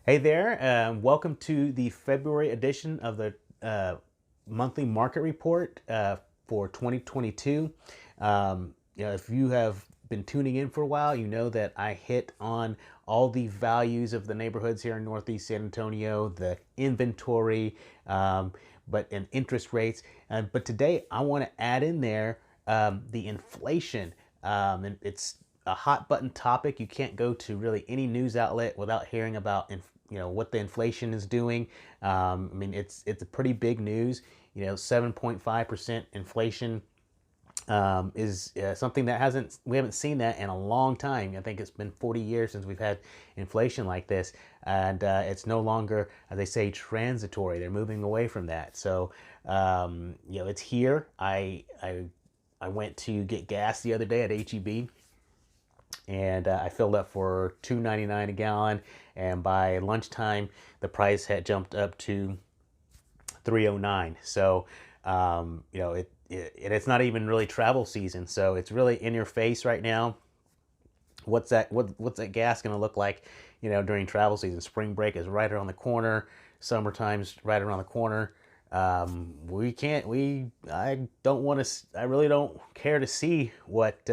Hey there, welcome to the February edition of the monthly market report for 2022. If you have been tuning in for a while, you know that I hit on all the values of the neighborhoods here in Northeast San Antonio, the inventory, and interest rates. But today I want to add in there the inflation. And it's a hot button topic. You can't go to really any news outlet without hearing about what the inflation is doing. It's a pretty big news. 7.5% inflation is something that we haven't seen that in a long time. I think it's been 40 years since we've had inflation like this, and it's no longer, as they say, transitory. They're moving away from that. So it's here. I went to get gas the other day at HEB, and I filled up for $2.99 a gallon. And by lunchtime, the price had jumped up to $3.09. So it's not even really travel season, so it's really in your face right now. What's that gas going to look like during travel season? Spring break is right around the corner. Summertime's right around the corner. I really don't care to see what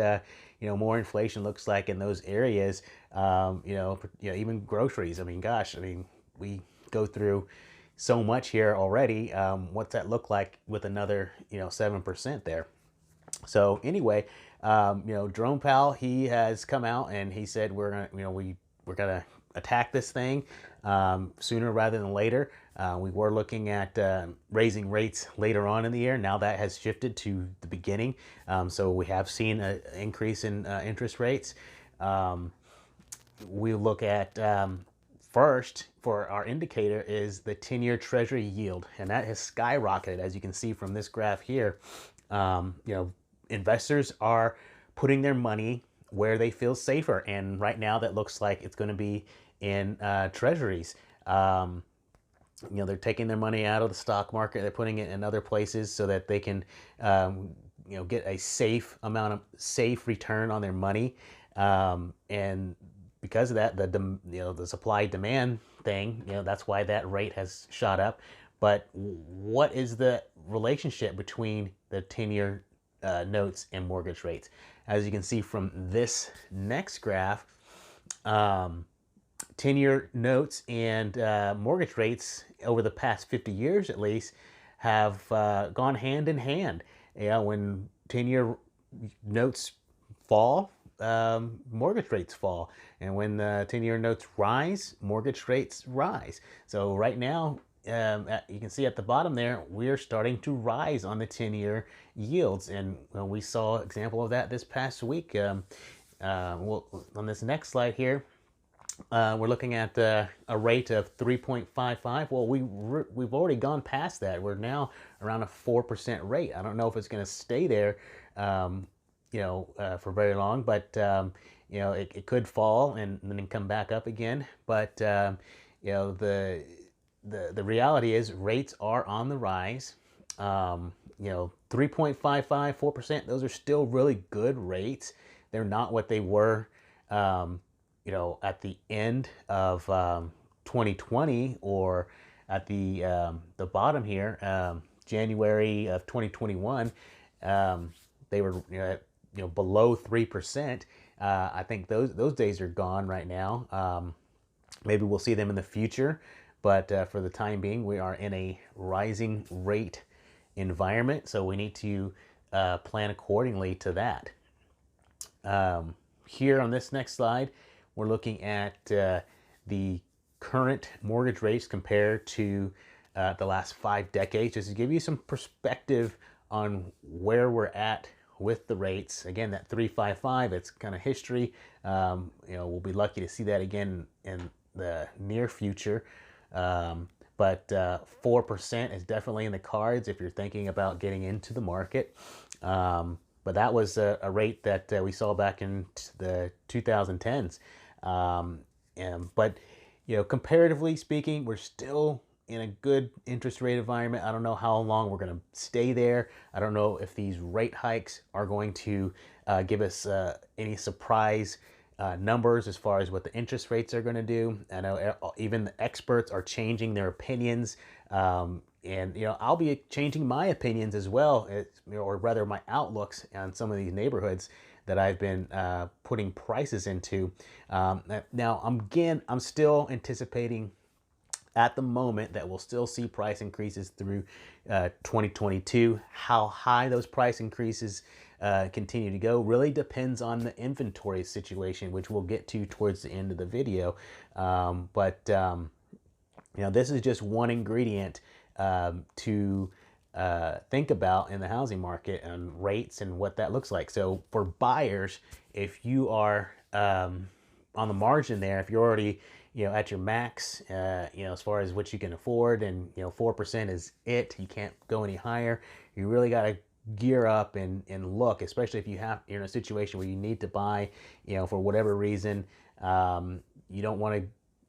more inflation looks like in those areas. Even groceries. We go through so much here already. What's that look like with another 7% there? So anyway, Jerome Powell, he has come out and he said we're gonna attack this thing sooner rather than later. We were looking at raising rates later on in the year. Now that has shifted to the beginning. So we have seen an increase in interest rates. We look at first for our indicator is the 10-year Treasury yield, and that has skyrocketed, as you can see from this graph here. Investors are putting their money where they feel safer, and right now that looks like it's going to be in treasuries. They're taking their money out of the stock market, they're putting it in other places so that they can get a safe return on their money. And because of that, the supply demand thing, that's why that rate has shot up. But what is the relationship between the 10-year notes and mortgage rates? As you can see from this next graph, 10-year notes and mortgage rates over the past 50 years at least have gone hand in hand. When 10-year notes fall, mortgage rates fall. And when the 10-year notes rise, mortgage rates rise. So right now, you can see at the bottom there, we're starting to rise on the 10-year yields. And we saw an example of that this past week. On this next slide here, we're looking at a rate of 3.55. Well, we've already gone past that. We're now around a 4% rate. I don't know if it's going to stay there for very long, but it could fall and then come back up again. But the reality is rates are on the rise. 3.55, 4%, those are still really good rates. They're not what they were at the end of 2020, or at the bottom here, January of 2021. They were below 3%. I think those days are gone right now. Maybe we'll see them in the future, but for the time being, we are in a rising rate environment, so we need to plan accordingly to that. Here on this next slide, we're looking at the current mortgage rates compared to the last 5 decades, just to give you some perspective on where we're at with the rates. Again, that 3.55, it's kind of history. We'll be lucky to see that again in the near future. But 4% is definitely in the cards if you're thinking about getting into the market. But that was a rate that we saw back in the 2010s. But comparatively speaking, we're still in a good interest rate environment. I don't know how long we're going to stay there. I don't know if these rate hikes are going to give us any surprise numbers as far as what the interest rates are going to do. I know even the experts are changing their opinions. And I'll be changing my opinions as well, or rather my outlooks on some of these neighborhoods that I've been putting prices into. Now, I'm still anticipating at the moment that we'll still see price increases through 2022. How high those price increases continue to go really depends on the inventory situation, which we'll get to towards the end of the video. This is just one ingredient to think about in the housing market and rates and what that looks like. So for buyers, if you are on the margin there, if you're already at your max, as far as what you can afford, and 4% is it, you can't go any higher. You really got to gear up and look, especially if you're in a situation where you need to buy, for whatever reason. You don't want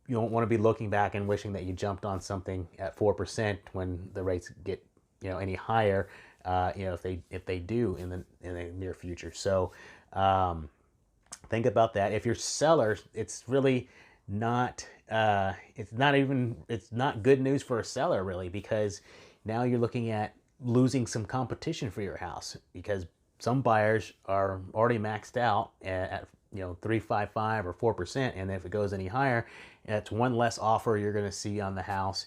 to be looking back and wishing that you jumped on something at 4% when the rates get any higher, if they do in the near future. So think about that. If you're sellers, it's really not it's not good news for a seller, really, because now you're looking at losing some competition for your house, because some buyers are already maxed out at 3.55 or 4%, and if it goes any higher, that's one less offer you're going to see on the house.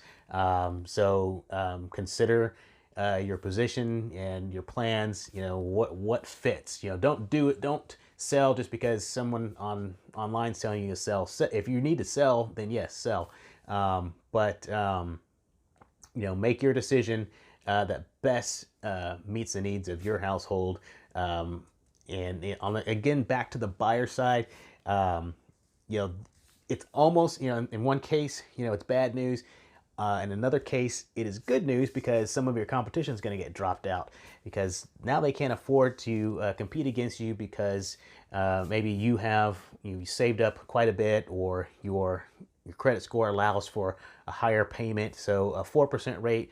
So consider your position and your plans. What fits. Don't sell just because someone online telling you to sell. If you need to sell, then yes, sell. But make your decision that best meets the needs of your household. Again, back to the buyer side, it's almost, in one case, it's bad news. In another case, it is good news, because some of your competition is going to get dropped out, because now they can't afford to compete against you, because maybe you saved up quite a bit, or your credit score allows for a higher payment. So a 4% rate,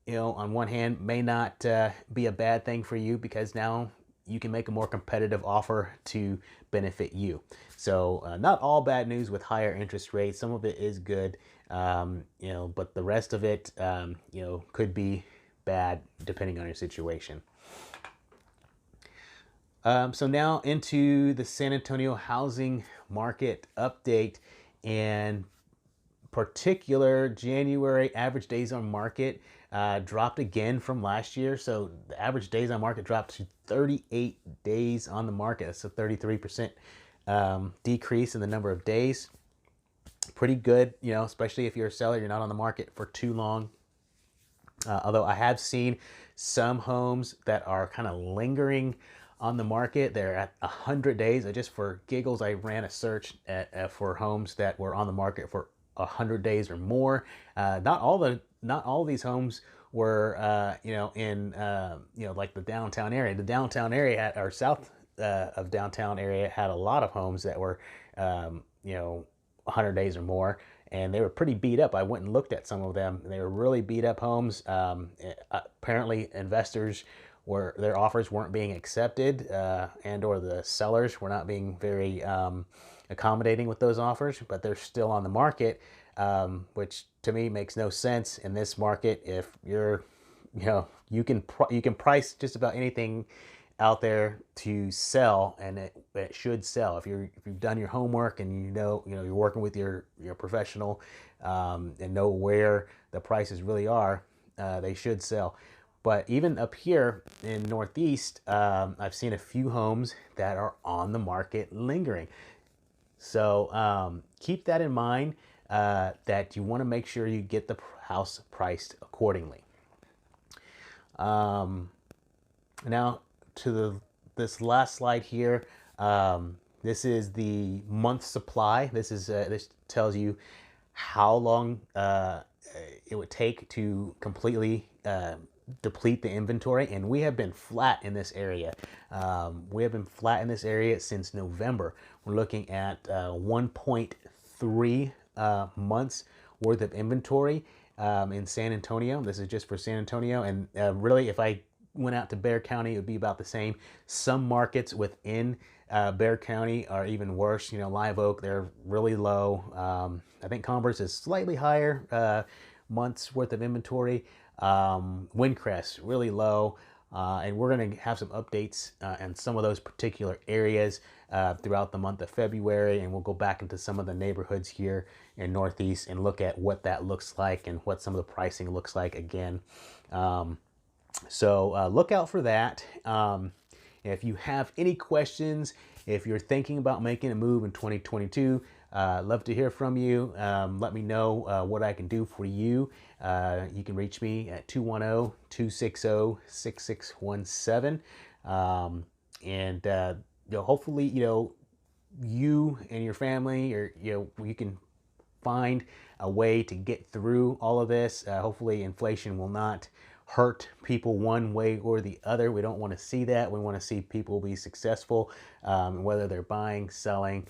on one hand, may not be a bad thing for you, because now you can make a more competitive offer to benefit you. So not all bad news with higher interest rates. Some of it is good, but the rest of it, could be bad depending on your situation. So now into the San Antonio housing market update, and particular January average days on market dropped again from last year. So the average days on market dropped to 38 days on the market. That's a 33% decrease in the number of days. Pretty good, especially if you're a seller, you're not on the market for too long. Although I have seen some homes that are kind of lingering on the market. They're at 100 days. Just for giggles, I ran a search for homes that were on the market for 100 days or more. Not all these homes were in like the downtown area. The downtown area or south of downtown area had a lot of homes that were 100 days or more, and they were pretty beat up. I went and looked at some of them. They were really beat up homes. Apparently investors their offers weren't being accepted, and or the sellers were not being very accommodating with those offers, but they're still on the market, which to me makes no sense in this market. If you're, you can price just about anything out there to sell, and it should sell. If you've done your homework and you're working with your professional, and know where the prices really are, they should sell. But even up here in Northeast, I've seen a few homes that are on the market lingering. So keep that in mind, that you want to make sure you get the house priced accordingly. Now to this last slide here. This is the month supply. This tells you how long it would take to completely deplete the inventory, and we have been flat in this area. We have been flat in this area since November. We're looking at 1.3 months worth of inventory in San Antonio. This is just for San Antonio, and really, if I went out to Bexar County, it would be about the same. Some markets within Bexar County are even worse. You know, Live Oak, they're really low. I think Converse is slightly higher, months worth of inventory. Windcrest, really low. And we're going to have some updates in some of those particular areas throughout the month of February. And we'll go back into some of the neighborhoods here in Northeast and look at what that looks like and what some of the pricing looks like again. So look out for that. If you have any questions, if you're thinking about making a move in 2022, love to hear from you. Let me know what I can do for you. You can reach me at 210-260-6617. And hopefully, you and your family, or you can find a way to get through all of this. Hopefully inflation will not hurt people one way or the other. We don't want to see that. We want to see people be successful, whether they're buying, selling,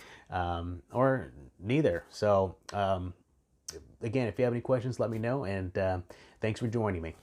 or neither. So again, if you have any questions, let me know, and thanks for joining me.